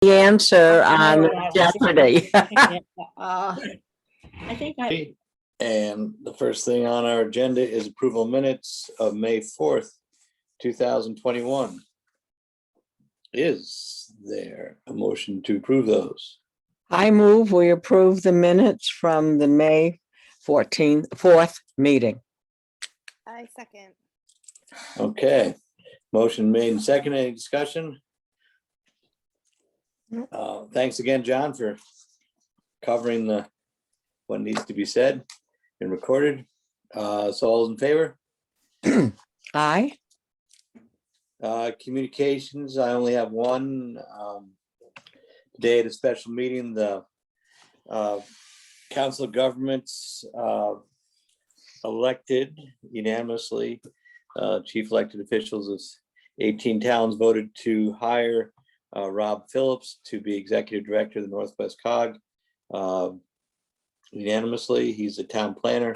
the answer on No, that was- Jeopardy. Yeah, I think I, And the first thing on our agenda is approval minutes of May 4th, 2021. Is there a motion to approve those? I move we approve the minutes from the May 4th meeting. I second. Okay, motion made and second. Any discussion? Nope. Thanks again, John, for covering what needs to be said and recorded. So all those in favor? Aye. Communications, I only have one. Today at a special meeting, the Council of Governments elected unanimously, chief elected officials of 18 towns voted to hire Rob Phillips to be executive director of the Northwest COG. Unanimously, he's a town planner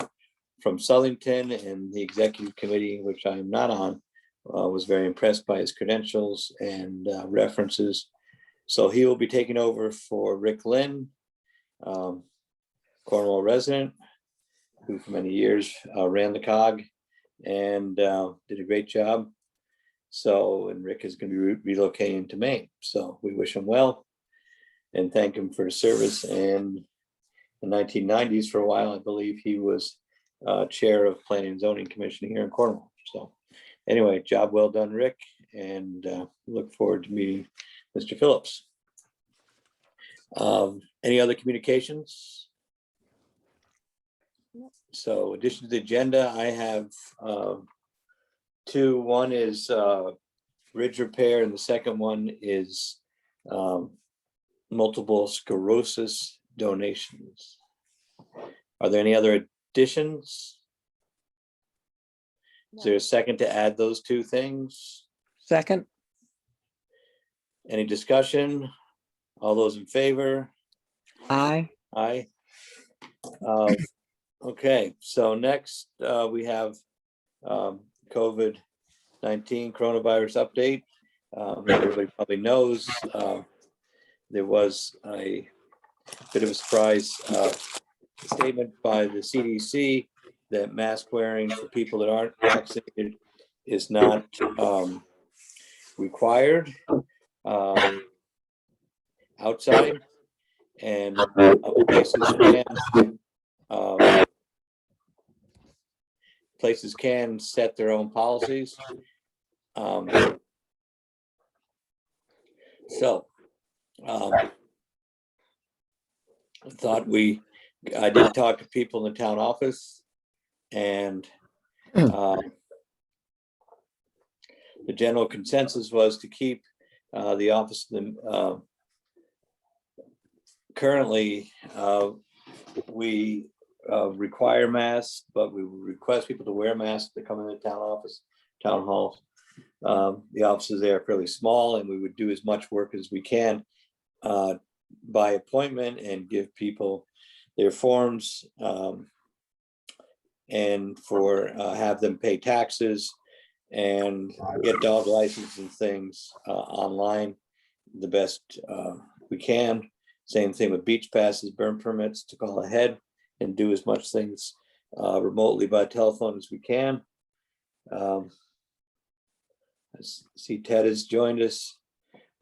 from Southington, and the executive committee, which I am not on, was very impressed by his credentials and references. So he will be taking over for Rick Lynn, Cornwall resident, who for many years ran the COG and did a great job. So, and Rick is going to be relocating to Maine. So we wish him well and thank him for his service. And in the 1990s, for a while, I believe he was chair of Planning and Zoning Commission here in Cornwall. So anyway, job well done, Rick, and look forward to meeting Mr. Phillips. Any other communications? So addition to the agenda, I have two. One is bridge repair, and the second one is multiple sclerosis donations. Are there any other additions? Is there a second to add those two things? Second. Any discussion? All those in favor? Aye. Aye. Okay, so next we have COVID-19 coronavirus update. Everybody probably knows there was a bit of a surprise statement by the CDC that mask wearing for people that aren't vaccinated is not required outside, and places can set their own policies. So I did talk to people in the town office, and the general consensus was to keep the office. Currently, we require masks, but we request people to wear masks to come in the town office, town halls. The offices there are fairly small, and we would do as much work as we can by appointment and give people their forms and have them pay taxes and get dog license and things online the best we can. Same thing with beach passes, burn permits, to call ahead and do as much things remotely by telephone as we can. I see Ted has joined us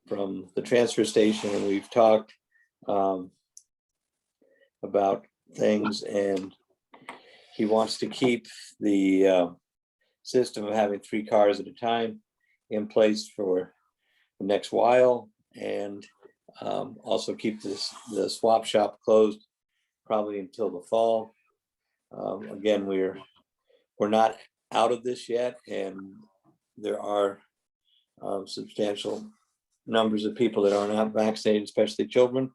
from the transfer station, and we've talked about things, and he wants to keep the system of having 3 cars at a time in place for the next while, and also keep the swap shop closed probably until the fall. Again, we're not out of this yet, and there are substantial numbers of people that are not vaccinated, especially children.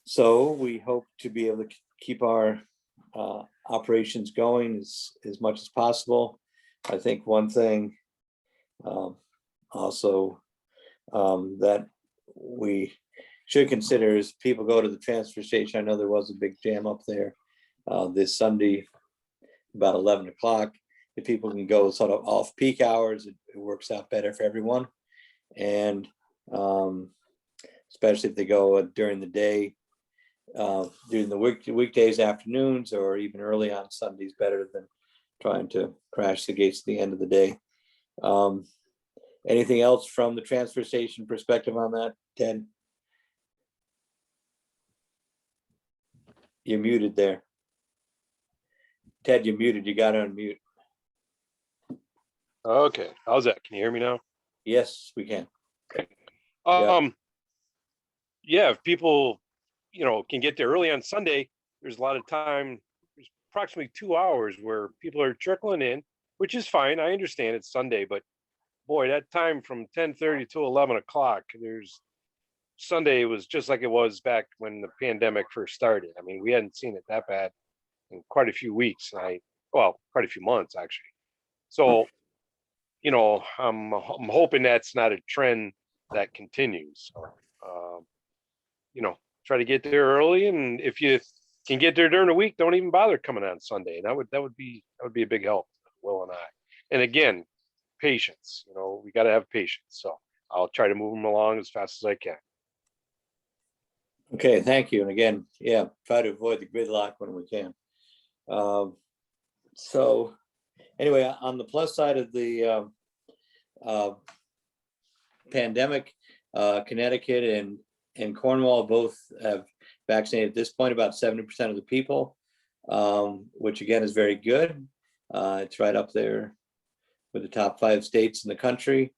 So we hope to be able to keep our operations going as much as possible. I think one thing also that we should consider is people go to the transfer station. I know there was a big jam up there this Sunday about 11 o'clock. If people can go sort of off peak hours, it works out better for everyone. And especially if they go during the day, during the weekdays, afternoons, or even early on Sundays, better than trying to crash the gates at the end of the day. Anything else from the transfer station perspective on that, Ted? You're muted there. Ted, you're muted. You got to unmute. Okay, how's that? Can you hear me now? Yes, we can. Yeah, if people, can get there early on Sunday, there's a lot of time. There's approximately 2 hours where people are trickling in, which is fine. I understand it's Sunday, but boy, that time from 10:30 to 11 o'clock, Sunday was just like it was back when the pandemic first started. I mean, we hadn't seen it that bad in quite a few weeks. Quite a few months actually. So, I'm hoping that's not a trend that continues. So, try to get there early, and if you can get there during the week, don't even bother coming on Sunday. That would be a big help, Will and I. And again, patience. We got to have patience. So I'll try to move them along as fast as I can. Okay, thank you. And again, yeah, try to avoid the gridlock when we can. So anyway, on the plus side of the pandemic, Connecticut and Cornwall both have vaccinated at this point about 70% of the people, which again is very good. It's right up there with the top 5 states in the country.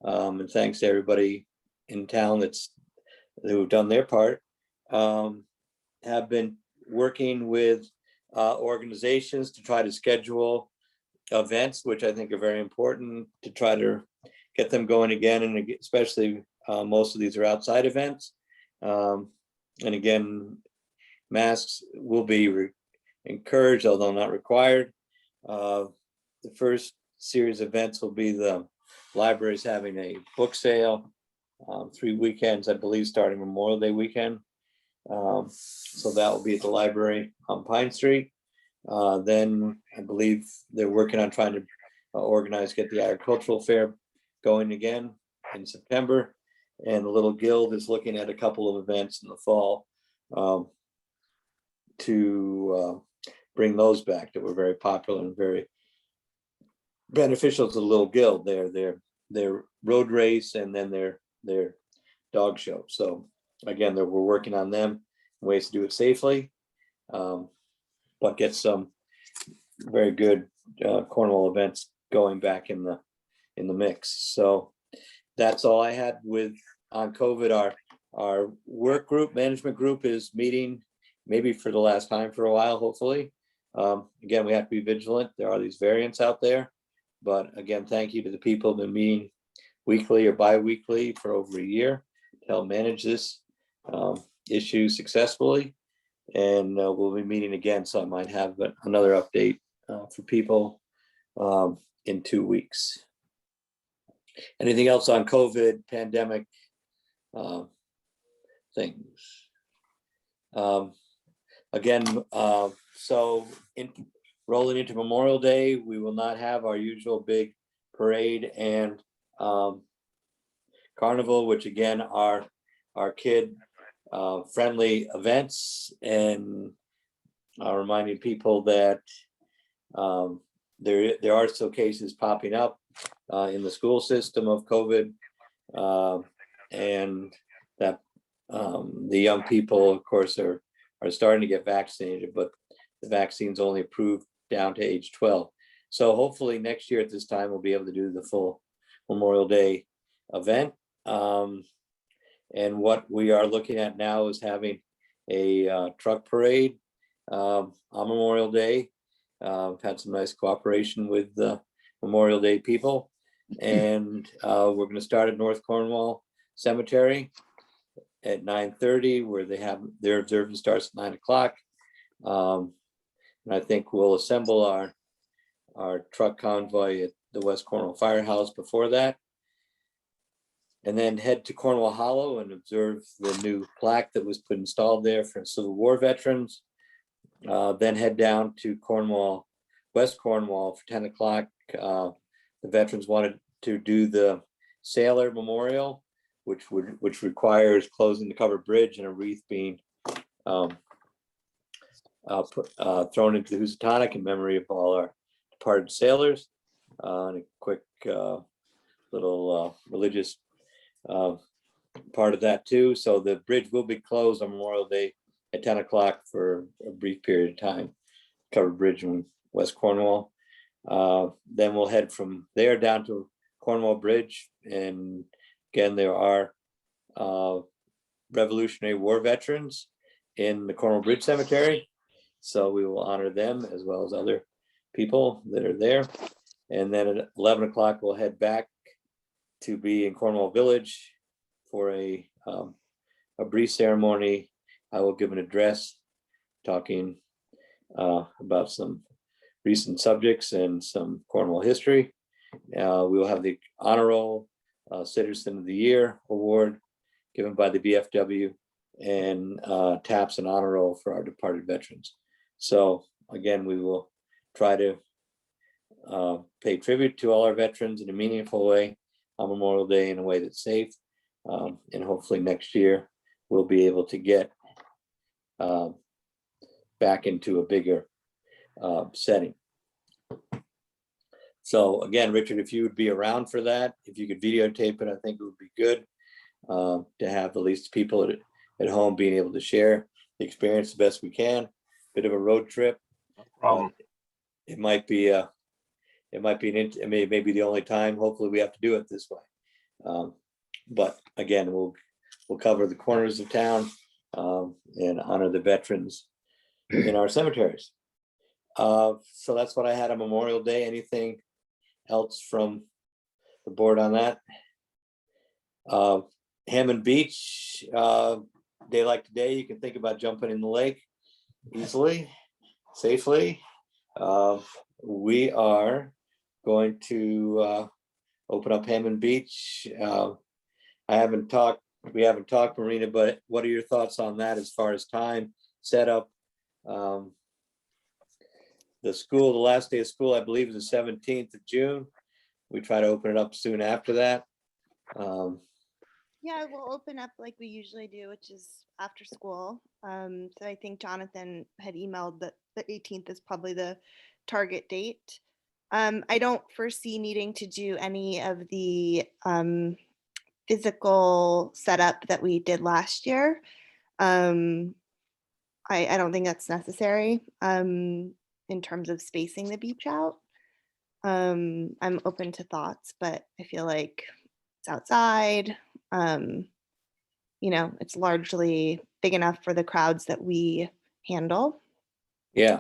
And thanks to everybody in town who've done their part. Have been working with organizations to try to schedule events, which I think are very important, to try to get them going again, and especially most of these are outside events. And again, masks will be encouraged, although not required. The first series of events will be the libraries having a book sale, 3 weekends, I believe, starting Memorial Day weekend. So that will be at the library on Pine Street. Then I believe they're working on trying to get the agricultural fair going again in September. And the Little Guild is looking at a couple of events in the fall to bring those back that were very popular and very beneficial to the Little Guild. Their road race and then their dog show. So again, we're working on them, ways to do it safely, but get some very good Cornwall events going back in the mix. So that's all I had on COVID. Our management group is meeting maybe for the last time for a while, hopefully. Again, we have to be vigilant. There are these variants out there, but again, thank you to the people who've been meeting weekly or bi-weekly for over a year to help manage this issue successfully. And we'll be meeting again, so I might have another update for people in 2 weeks. Anything else on COVID pandemic things? Again, so rolling into Memorial Day, we will not have our usual big parade and carnival, which again are our kid friendly events, and reminding people that there are still cases popping up in the school system of COVID, and that the young people, of course, are starting to get vaccinated, but the vaccine's only approved down to age 12. So hopefully next year at this time, we'll be able to do the full Memorial Day event. And what we are looking at now is having a truck parade on Memorial Day. Had some nice cooperation with the Memorial Day people. And we're going to start at North Cornwall Cemetery at 9:30, where they have their observance starts at 9 o'clock. And I think we'll assemble our truck convoy at the West Cornwall Firehouse before that. And then head to Cornwall Hollow and observe the new plaque that was installed there for Civil War veterans. Then head down to West Cornwall for 10 o'clock. The veterans wanted to do the Sailor Memorial, which requires closing the covered bridge and a wreath being thrown into the Housatonic in memory of all our departed sailors. And a quick little religious part of that too. So the bridge will be closed on Memorial Day at 10 o'clock for a brief period of time. Covered bridge in West Cornwall. Then we'll head from there down to Cornwall Bridge. And again, there are Revolutionary War veterans in the Cornwall Bridge Cemetery. So we will honor them as well as other people that are there. And then at 11 o'clock, we'll head back to be in Cornwall Village for a brief ceremony. I will give an address talking about some recent subjects and some Cornwall history. We will have the honor roll Citizen of the Year award given by the BFW and taps and honor roll for our departed veterans. So again, we will try to pay tribute to all our veterans in a meaningful way on Memorial Day in a way that's safe. And hopefully next year we'll be able to get back into a bigger setting. So again, Richard, if you would be around for that, if you could videotape it, I think it would be good to have at least people at home being able to share the experience the best we can. Bit of a road trip. It might be it may be the only time. Hopefully we have to do it this way. But again, we'll cover the corners of town and honor the veterans in our cemeteries. So that's what I had on Memorial Day. Anything else from the board on that? Hammond Beach, day like today, you can think about jumping in the lake easily, safely. We are going to open up Hammond Beach. We haven't talked, Marina, but what are your thoughts on that as far as time, setup? The last day of school, I believe, is the 17th of June. We try to open it up soon after that. Yeah, we'll open up like we usually do, which is after school. So I think Jonathan had emailed that the 18th is probably the target date. I don't foresee needing to do any of the physical setup that we did last year. I don't think that's necessary in terms of spacing the beach out. I'm open to thoughts, but I feel like it's outside. It's largely big enough for the crowds that we handle. Yeah.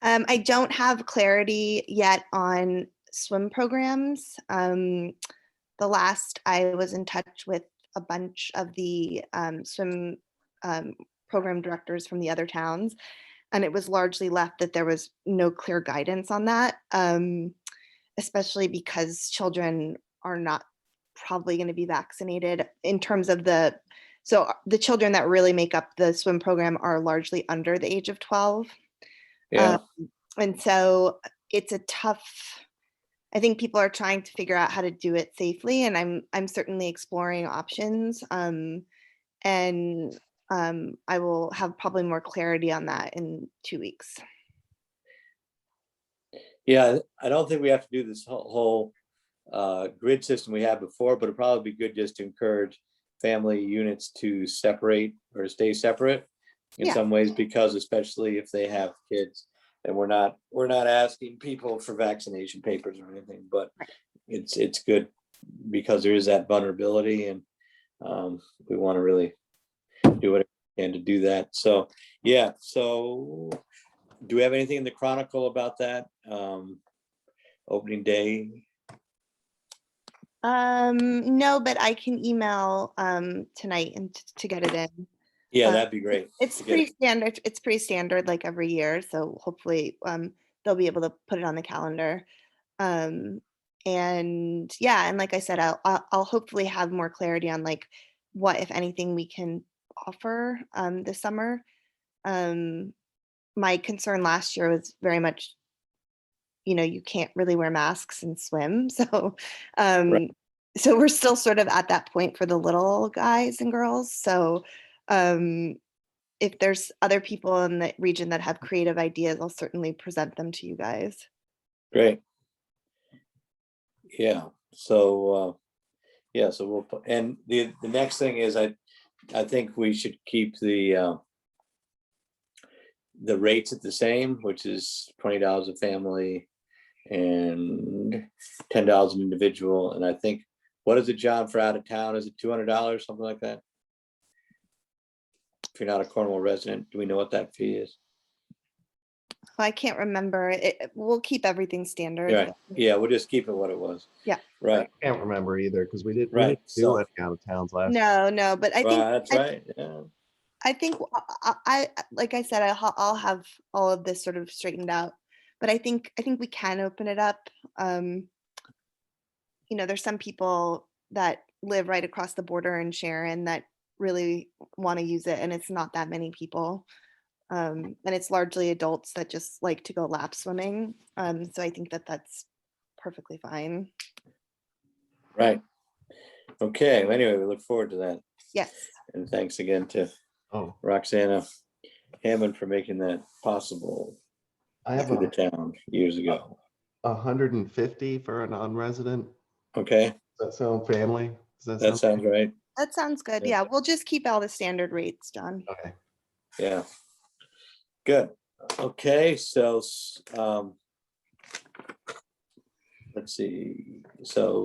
I don't have clarity yet on swim programs. The last I was in touch with a bunch of the swim program directors from the other towns, and it was largely left that there was no clear guidance on that, especially because children are not probably going to be vaccinated in terms of the children that really make up the swim program are largely under the age of 12. Yeah. And so it's a tough, I think people are trying to figure out how to do it safely, and I'm certainly exploring options. I will have probably more clarity on that in 2 weeks. Yeah, I don't think we have to do this whole grid system we had before, but it'd probably be good just to encourage family units to separate or stay separate in some ways, because especially if they have kids, and we're not asking people for vaccination papers or anything, but it's good because there is that vulnerability, and we want to really do what we can to do that. So yeah, so do we have anything in the Chronicle about that opening day? No, but I can email tonight and to get it in. Yeah, that'd be great. It's pretty standard. It's pretty standard, like every year. So hopefully they'll be able to put it on the calendar. And like I said, I'll hopefully have more clarity on like what, if anything, we can offer this summer. My concern last year was very much, you can't really wear masks and swim. So so we're still sort of at that point for the little guys and girls. So if there's other people in the region that have creative ideas, I'll certainly present them to you guys. Great. Yeah, so yeah, so we'll put, and the next thing is I think we should keep the rates at the same, which is $20 a family and $10 an individual. And I think, what is it, John, for out of town? Is it $200, something like that? If you're not a Cornwall resident, do we know what that fee is? I can't remember. We'll keep everything standard. Right, yeah, we'll just keep it what it was. Yeah. Right, Can't remember either because we didn't Right, do so- any out of towns last. No, but I think that's right, yeah. I think I like I said, I'll have all of this sort of straightened out. But I think we can open it up. You know, there's some people that live right across the border in Sharon that really want to use it, and it's not that many people. And it's largely adults that just like to go lap swimming. So I think that that's perfectly fine. Right. Okay, well, anyway, we look forward to that. Yes. And thanks again to Oh, Roxana Hammond for making that possible I have to the town years ago. 150 for a non-resident. Okay, Does that sound family? Does that sounds right. That sounds good. Yeah. Yeah, we'll just keep all the standard rates, John. okay? Yeah. Good. Okay, so let's see. So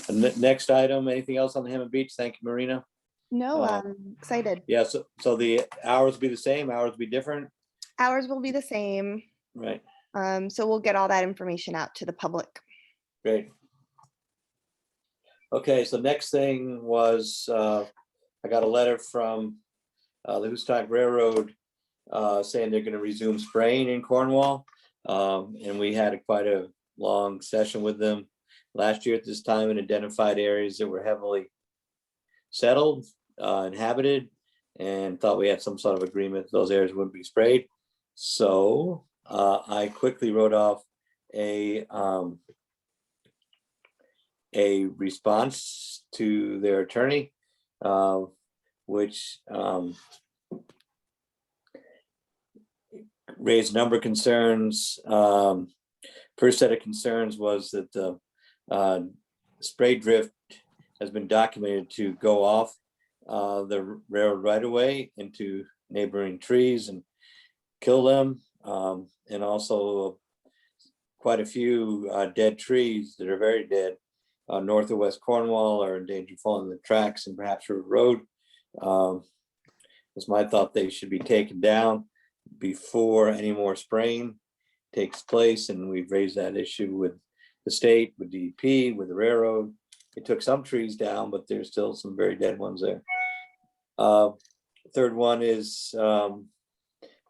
next item, anything else on the Hammond Beach? Thank you, Marina. No, I'm excited. Yeah, so the hours be the same, hours be different, Hours will be the same. right? So we'll get all that information out to the public. Great. Okay, so next thing was, I got a letter from the Housatonic Railroad saying they're gonna resume spraying in Cornwall. And we had quite a long session with them last year at this time and identified areas that were heavily settled, inhabited, and thought we had some sort of agreement that those areas wouldn't be sprayed. So I quickly wrote off a response to their attorney, which raised a number of concerns. First set of concerns was that the spray drift has been documented to go off the railroad right away into neighboring trees and kill them, and also quite a few dead trees that are very dead north of West Cornwall are in danger of falling in the tracks and perhaps River Road. It's my thought they should be taken down before any more spraying takes place, and we've raised that issue with the state, with DEP, with the railroad. It took some trees down, but there's still some very dead ones there. Third one is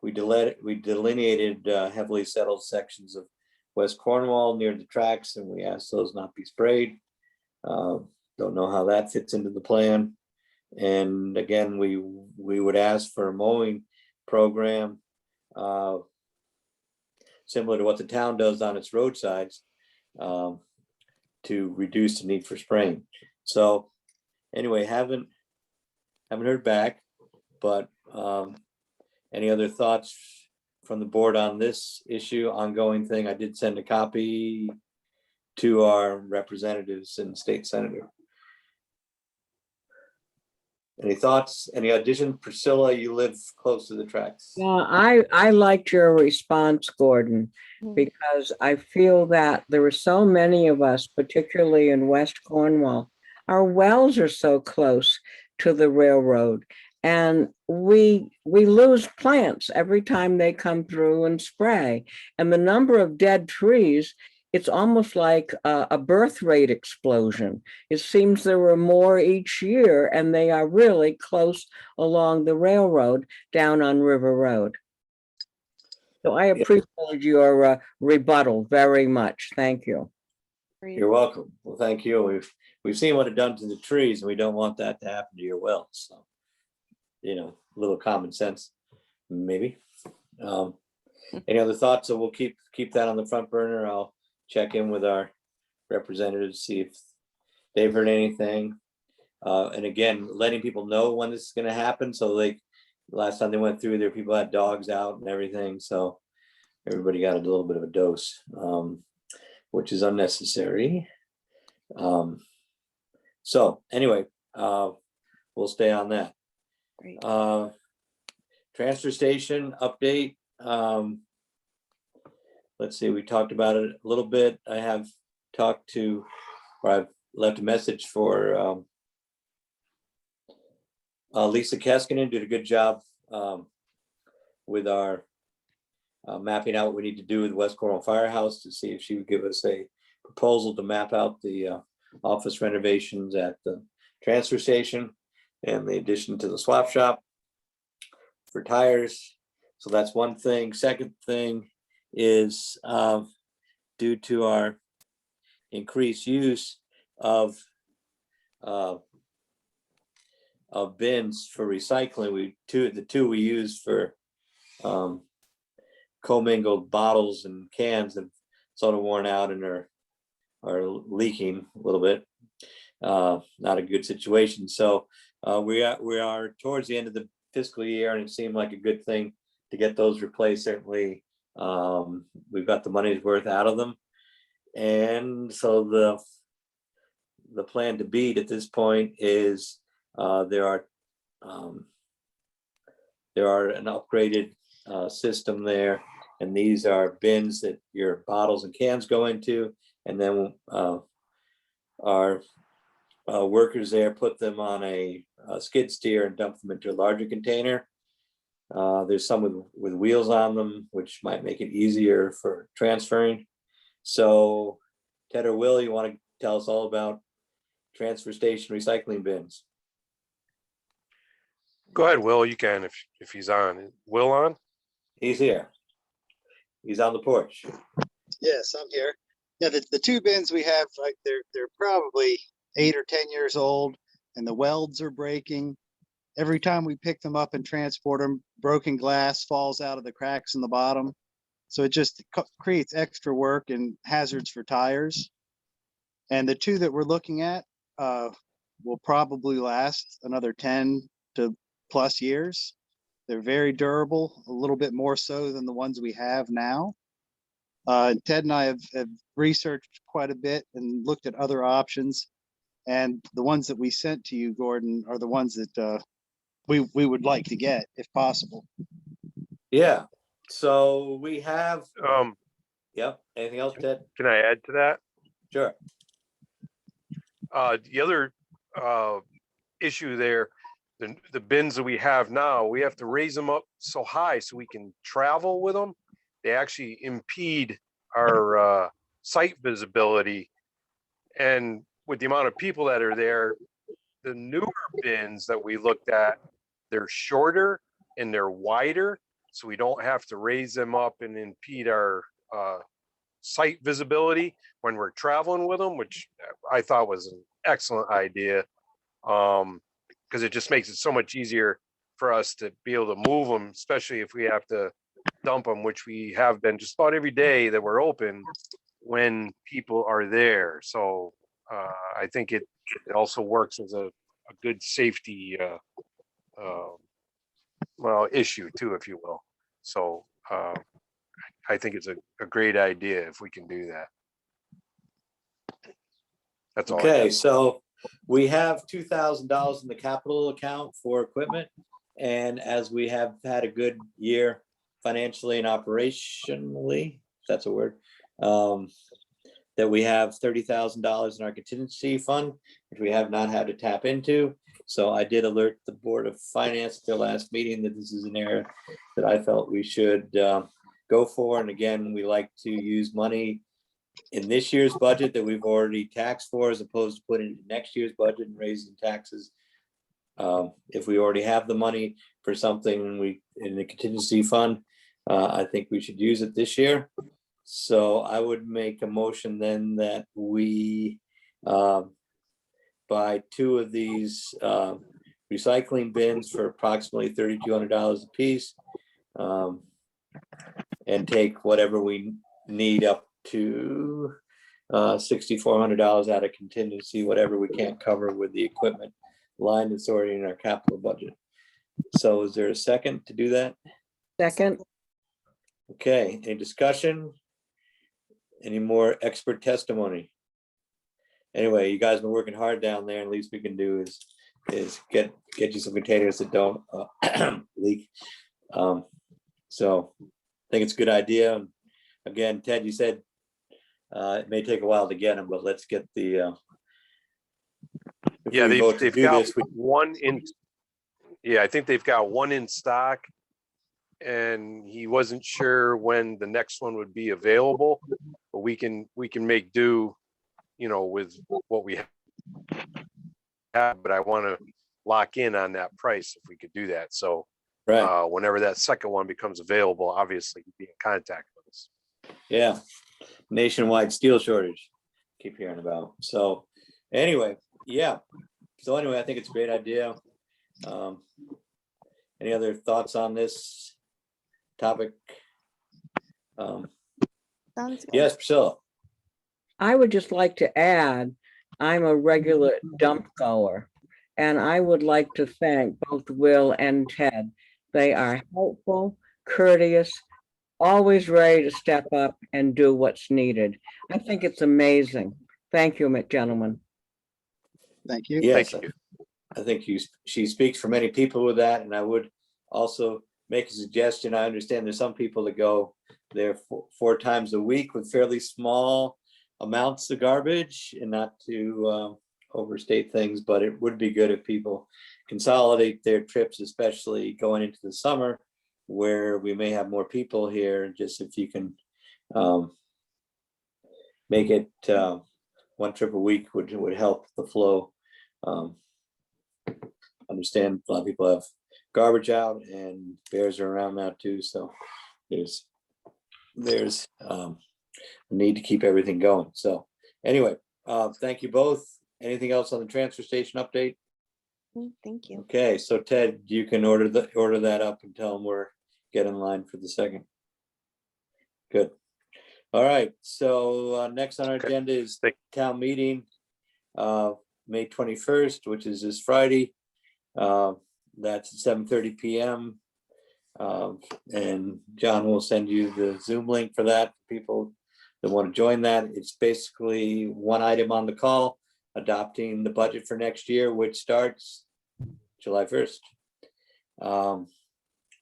we delineated heavily settled sections of West Cornwall near the tracks, and we asked those not be sprayed. Don't know how that fits into the plan. And again, we would ask for a mowing program similar to what the town does on its roadsides to reduce the need for spraying. So anyway, haven't heard back, but any other thoughts from the board on this issue, ongoing thing? I did send a copy to our representatives and state senator. Any thoughts, any addition? Priscilla, you live close to the tracks. Yeah, I liked your response, Gordon, Mm. because I feel that there are so many of us, particularly in West Cornwall, our wells are so close to the railroad, and we lose plants every time they come through and spray. And the number of dead trees, it's almost like a birth rate explosion. It seems there were more each year, and they are really close along the railroad down on River Road. So I appreciate your rebuttal very much. Thank you. You're welcome. Well, thank you. We've seen what it done to the trees, and we don't want that to happen to your wells. So, you know, a little common sense, maybe. Any other thoughts? So we'll keep that on the front burner. I'll check in with our representatives, see if they've heard anything. And again, letting people know when this is gonna happen, so last time they went through there, people had dogs out and everything, so everybody got a little bit of a dose, which is unnecessary. So anyway, we'll stay on that. Great. Transfer station update. Let's see, we talked about it a little bit. I have talked to, or I've left a message for Lisa Keskinen, did a good job with our mapping out what we need to do with West Cornwall Firehouse, to see if she would give us a proposal to map out the office renovations at the transfer station and the addition to the swap shop for tires. So that's one thing. Second thing is due to our increased use of bins for recycling, the two we use for commingled bottles and cans have sort of worn out and are leaking a little bit. Not a good situation. So we are towards the end of the fiscal year, and it seemed like a good thing to get those replaced. Certainly, we've got the money's worth out of them, and so the plan to beat at this point is there are an upgraded system there, and these are bins that your bottles and cans go into, and then our workers there put them on a skid steer and dump them into a larger container. There's some with wheels on them, which might make it easier for transferring. So Ted or Will, you want to tell us all about transfer station recycling bins? Go ahead, Will. You can if he's on. Will on? He's here. He's on the porch. Yes, I'm here. Yeah, the two bins we have, like they're probably 8 or 10 years old, and the welds are breaking. Every time we pick them up and transport them, broken glass falls out of the cracks in the bottom. So it just creates extra work and hazards for tires. And the two that we're looking at will probably last another 10 to plus years. They're very durable, a little bit more so than the ones we have now. Ted and I have researched quite a bit and looked at other options. And the ones that we sent to you, Gordon, are the ones that we would like to get if possible. Yeah. So we have. Yep. Anything else, Ted? Can I add to that? Sure. The other issue there, the bins that we have now, we have to raise them up so high so we can travel with them. They actually impede our site visibility. And with the amount of people that are there, the newer bins that we looked at, they're shorter and they're wider, so we don't have to raise them up and impede our site visibility when we're traveling with them, which I thought was an excellent idea, because it just makes it so much easier for us to be able to move them, especially if we have to dump them, which we have been just about every day that we're open when people are there. So I think it also works as a good safety issue too, if you will. So I think it's a great idea if we can do that. That's all. Okay, so we have $2,000 in the capital account for equipment, and as we have had a good year financially and operationally, if that's a word, that we have $30,000 in our contingency fund, which we have not had to tap into. So I did alert the Board of Finance at their last meeting that this is an area that I felt we should go for. And again, we like to use money in this year's budget that we've already taxed for, as opposed to putting it in next year's budget and raising taxes. If we already have the money for something in the contingency fund, I think we should use it this year. So I would make a motion then that we buy two of these recycling bins for approximately $3,200 a piece, and take whatever we need up to $6,400 out of contingency, whatever we can't cover with the equipment line that's already in our capital budget. So is there a second to do that? Second, Okay, any discussion? Any more expert testimony? Anyway, you guys have been working hard down there, and least we can do is get you some containers that don't leak. So I think it's a good idea. And again, Ted, you said it may take a while to get them, but let's get the if Yeah, we vote to they've do got this, one in. Yeah, I think they've got one in stock, and he wasn't sure when the next one would be available, but we can make do, with what we have. But I want to lock in on that price if we could do that. So right? whenever that second one becomes available, obviously be in contact with us. Yeah, nationwide steel shortage. Keep hearing about. So anyway, yeah. So anyway, I think it's a great idea. Any other thoughts on this topic? Sounds good. Yes, Priscilla. I would just like to add, I'm a regular dump goer, and I would like to thank both Will and Ted. They are helpful, courteous, always ready to step up and do what's needed. I think it's amazing. Thank you, gentlemen. Thank you. Yes, Thank you. I think she speaks for many people with that, and I would also make a suggestion. I understand there's some people that go there 4 times a week with fairly small amounts of garbage, and not to overstate things, but it would be good if people consolidate their trips, especially going into the summer where we may have more people here. Just if you can make it 1 trip a week would help the flow. Understand a lot of people have garbage out, and bears are around now too, so there's a need to keep everything going. So anyway, thank you both. Anything else on the transfer station update? Thank you. Okay, so Ted, you can order that up and tell them we're getting in line for the second. Good. All right, so next on our Okay. agenda is Thank- town meeting, May 21st, which is this Friday. That's at 7:30 p.m. And John will send you the Zoom link for that, people that want to join that. It's basically one item on the call, adopting the budget for next year, which starts July 1st.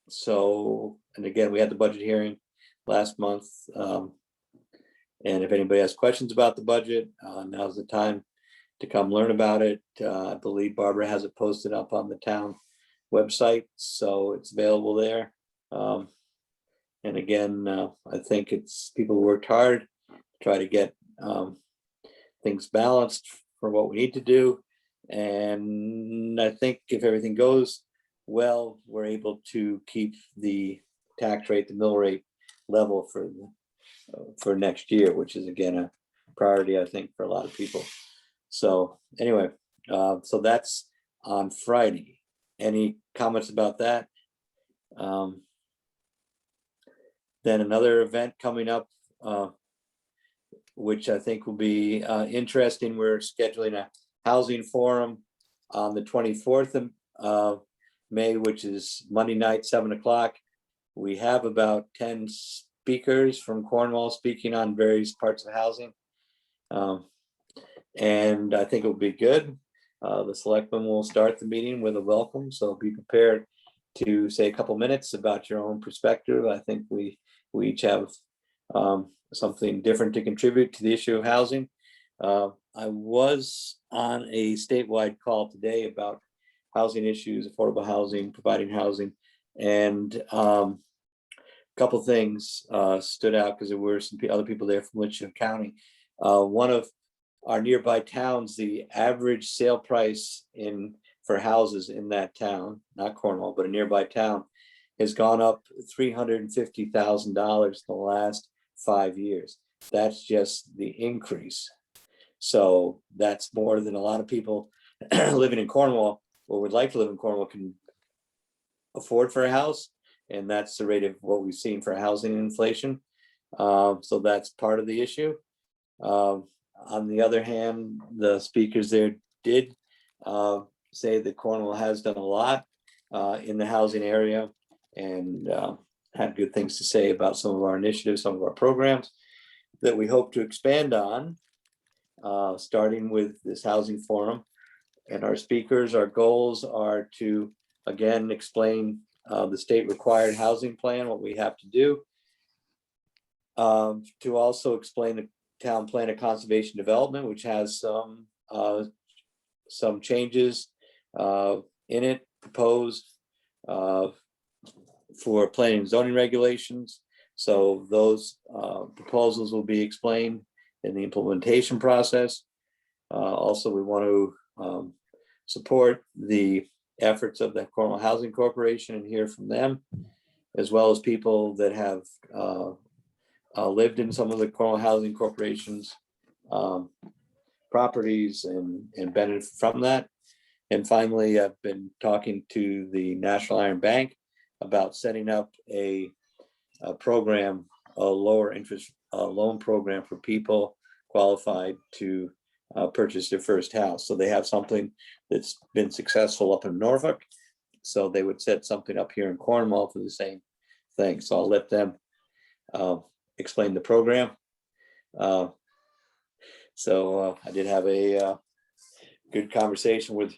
So, and again, we had the budget hearing last month. And if anybody has questions about the budget, now's the time to come learn about it. I believe Barbara has it posted up on the town website, so it's available there. And again, I think it's people worked hard to try to get things balanced for what we need to do. And I think if everything goes well, we're able to keep the tax rate, the mill rate level for next year, which is again a priority, I think, for a lot of people. So anyway, so that's on Friday. Any comments about that? Then another event coming up, which I think will be interesting. We're scheduling a housing forum on the 24th of May, which is Monday night, 7 o'clock. We have about 10 speakers from Cornwall speaking on various parts of housing. And I think it will be good. The selectman will start the meeting with a welcome, so be prepared to say a couple minutes about your own perspective. I think we each have something different to contribute to the issue of housing. I was on a statewide call today about housing issues, affordable housing, providing housing, and a couple things stood out because there were some other people there from Litchfield County. One of our nearby towns, the average sale price for houses in that town, not Cornwall, but a nearby town, has gone up $350,000 in the last 5 years. That's just the increase. So that's more than a lot of people living in Cornwall or would like to live in Cornwall can afford for a house. And that's the rate of what we've seen for housing inflation. So that's part of the issue. On the other hand, the speakers there did say that Cornwall has done a lot in the housing area and had good things to say about some of our initiatives, some of our programs that we hope to expand on, starting with this housing forum. And our speakers, our goals are to, again, explain the state required housing plan, what we have to do. To also explain the town plan of conservation development, which has some changes in it proposed for planning and zoning regulations. So those proposals will be explained in the implementation process. Also, we want to support the efforts of the Cornwall Housing Corporation and hear from them, as well as people that have lived in some of the Cornwall Housing Corporation's properties and benefit from that. And finally, I've been talking to the National Iron Bank about setting up a program, a lower interest loan program for people qualified to purchase their first house. So they have something that's been successful up in Norfolk. So they would set something up here in Cornwall for the same thing. So I'll let them explain the program. So I did have a good conversation with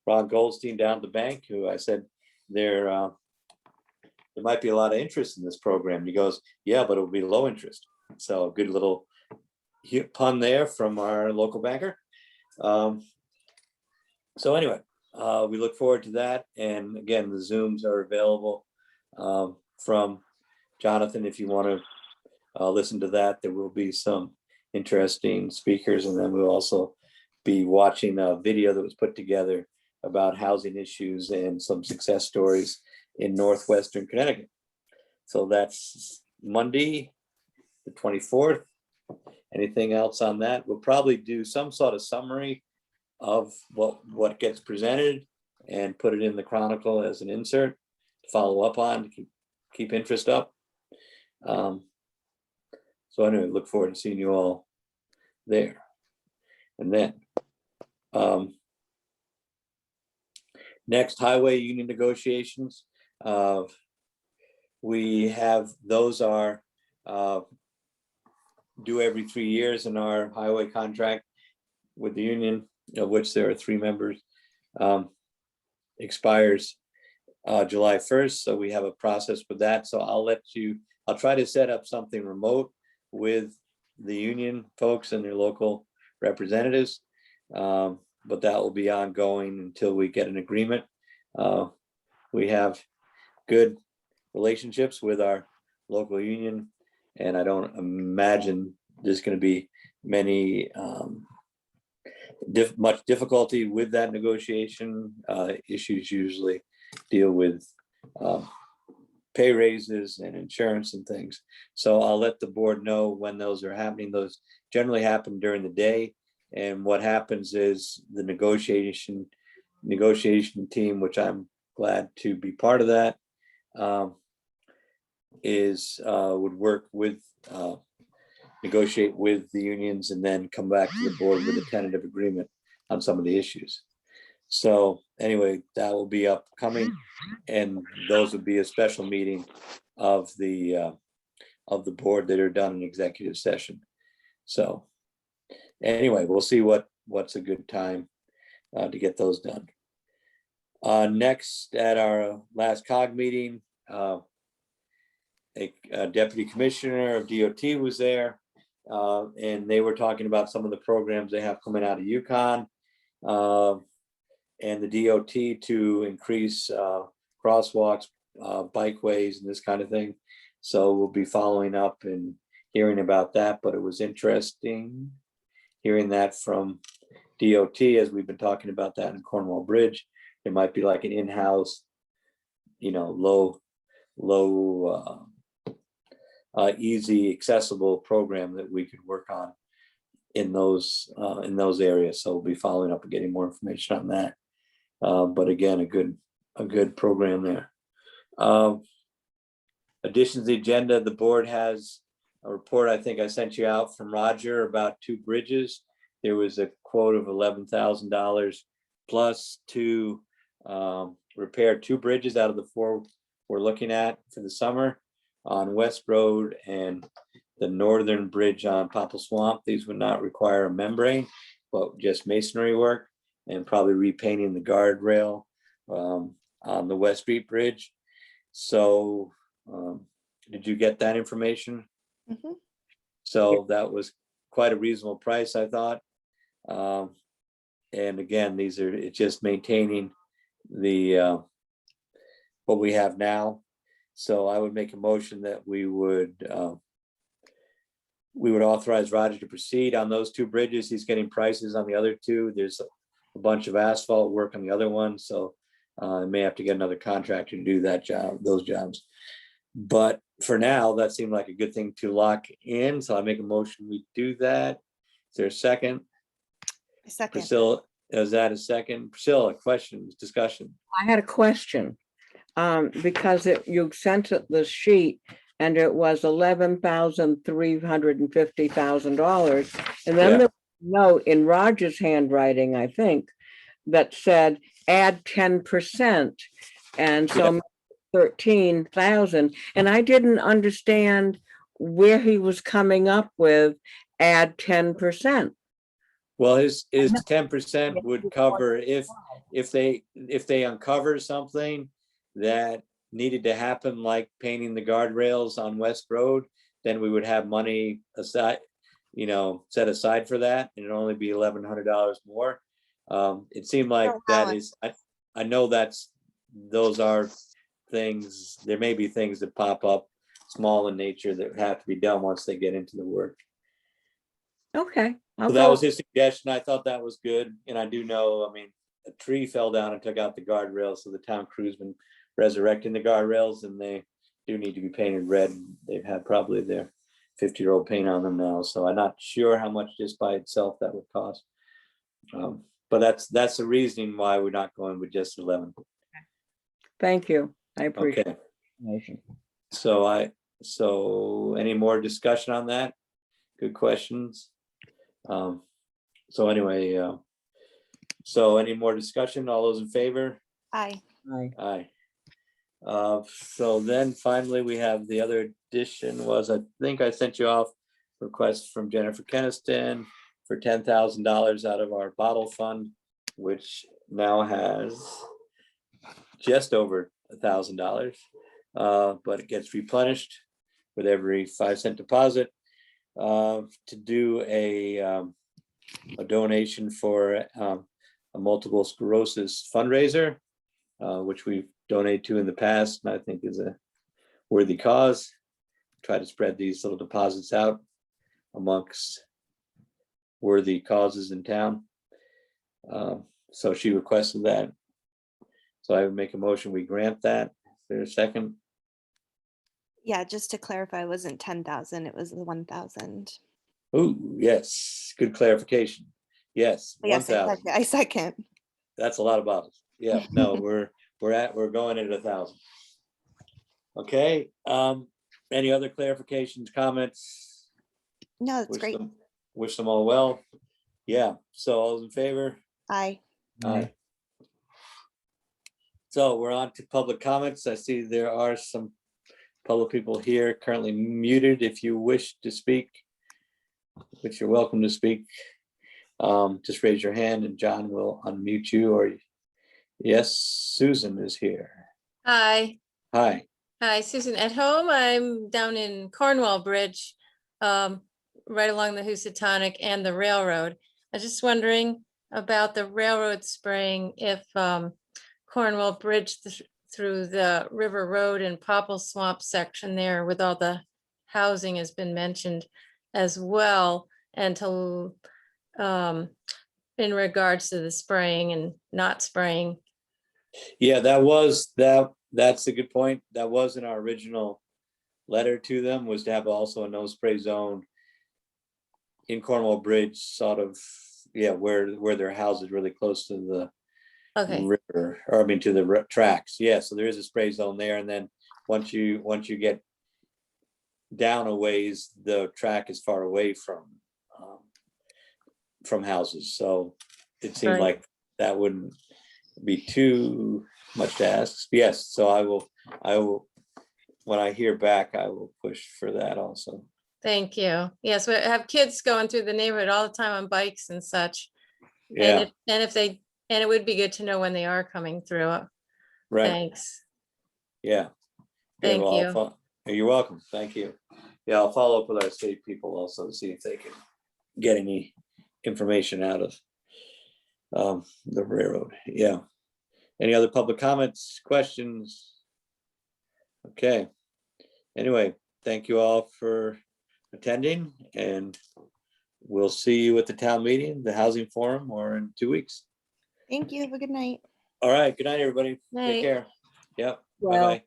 Ron Goldstein down at the bank, who I said there might be a lot of interest in this program. He goes, yeah, but it'll be low interest. So a good little pun there from our local banker. So anyway, we look forward to that. And again, the Zooms are available from Jonathan if you want to listen to that. There will be some interesting speakers, and then we'll also be watching a video that was put together about housing issues and some success stories in northwestern Connecticut. So that's Monday, the 24th. Anything else on that? We'll probably do some sort of summary of what gets presented and put it in the Chronicle as an insert to follow up on, to keep interest up. So anyway, look forward to seeing you all there. And then next, highway union negotiations. We have, those are due every 3 years in our highway contract with the union, of which there are 3 members, expires July 1st. So we have a process for that. So I'll try to set up something remote with the union folks and their local representatives. But that will be ongoing until we get an agreement. We have good relationships with our local union, and I don't imagine there's going to be many much difficulty with that negotiation. Issues usually deal with pay raises and insurance and things. So I'll let the board know when those are happening. Those generally happen during the day. And what happens is the negotiation team, which I'm glad to be part of that, would work with, negotiate with the unions and then come back to the board with a tentative agreement on some of the issues. So anyway, that will be upcoming, and those would be a special meeting of the board that are done in executive session. So anyway, we'll see what's a good time to get those done. Next, at our last COG meeting, a deputy commissioner of DOT was there, and they were talking about some of the programs they have coming out of Yukon and the DOT to increase crosswalks, bikeways, and this kind of thing. So we'll be following up and hearing about that, but it was interesting hearing that from DOT, as we've been talking about that in Cornwall Bridge. There might be like an in-house, low, easy, accessible program that we could work on in those areas. So we'll be following up and getting more information on that. But again, a good program there. Additions to the agenda, the board has a report I think I sent you out from Roger about 2 bridges there was a quote of $11,000 plus to repair 2 bridges out of the 4 we're looking at for the summer on West Road and the northern bridge on Popple Swamp. These would not require a membrane, but just masonry work, and probably repainting the guardrail on the West Street Bridge. So did you get that information? Mhm. So that was quite a reasonable price, I thought. And again, it's just maintaining the what we have now. So I would make a motion that we would authorize Roger to proceed on those 2 bridges. He's getting prices on the other 2. There's a bunch of asphalt work on the other one, so I may have to get another contractor to do those jobs. But for now, that seemed like a good thing to lock in, so I make a motion we do that. Is there a second? A second. Priscilla, is that a second? Priscilla, questions, discussion? I had a question, because you sent it the sheet and it was $11,350,000. And then Yeah. there was a note in Roger's handwriting, I think, that said, add 10%. And so 13,000. And I didn't understand where he was coming up with add 10%. Well, his 10% would cover if they uncover something that needed to happen, like painting the guardrails on West Road, then we would have money aside, set aside for that, and it'd only be $1,100 more. It seemed like that is, I know those are things, there may be things that pop up small in nature that have to be done once they get into the work. Okay. So that was his suggestion. I thought that was good. And I do know, a tree fell down and took out the guardrails. So the town crew's been resurrecting the guardrails, and they do need to be painted red. They've had probably their 50-year-old paint on them now. So I'm not sure how much just by itself that would cost. But that's the reasoning why we're not going with just 11. Thank you. I appreciate Okay. it. So any more discussion on that? Good questions. So anyway, so any more discussion? All those in favor? Aye. Aye. So then finally, we have the other addition was, I think I sent you off request from Jennifer Keniston for $10,000 out of our bottle fund, which now has just over $1,000, but it gets replenished with every 5-cent deposit to do a donation for a multiple sclerosis fundraiser, which we've donated to in the past, and I think is a worthy cause. Try to spread these little deposits out amongst worthy causes in town. So she requested that. So I would make a motion, we grant that. Is there a second? Yeah, just to clarify, it wasn't 10,000, it was the 1,000. Oh, yes, good clarification. Yes, Yes, 1,000. I second. That's a lot of bottles. Yeah, no, we're going at 1,000. Okay, any other clarifications, comments? No, that's great. Wish them all well. Yeah, so all those in favor? Aye. Aye. So we're on to public comments. I see there are some public people here currently muted. If you wish to speak, which you're welcome to speak, just raise your hand and John will unmute you. Or yes, Susan is here. Hi. Hi. Hi, Susan at home. I'm down in Cornwall Bridge, right along the Housatonic and the railroad. I was just wondering about the railroad spraying, if Cornwall Bridge through the River Road and Popple Swamp section there with all the housing has been mentioned as well, and to in regards to the spraying and not spraying. Yeah, that's a good point. That was in our original letter to them, was to have also a no spray zone in Cornwall Bridge, sort of, yeah, where their house is really close to the river, or to the tracks. Yeah, so there is a spray zone there, and then once you get down a ways, the track is far away from from houses, so it seemed Right. like that wouldn't be too much to ask. Yes, so I will, when I hear back, I will push for that also. Thank you. Yes, we have kids going through the neighborhood all the time on bikes and such. Yeah, And it would be good to know when they are coming through. right, Thanks. yeah. Good, Thank well, you. you're welcome, thank you. Yeah, I'll follow up with our state people also to see if they can get any information out of the railroad, yeah. Any other public comments, questions? Okay, anyway, thank you all for attending, and we'll see you at the town meeting, the housing forum, or in 2 weeks. Thank you. Have a good night. All right, good night, everybody. Night. Take care. Yep, Well, bye-bye.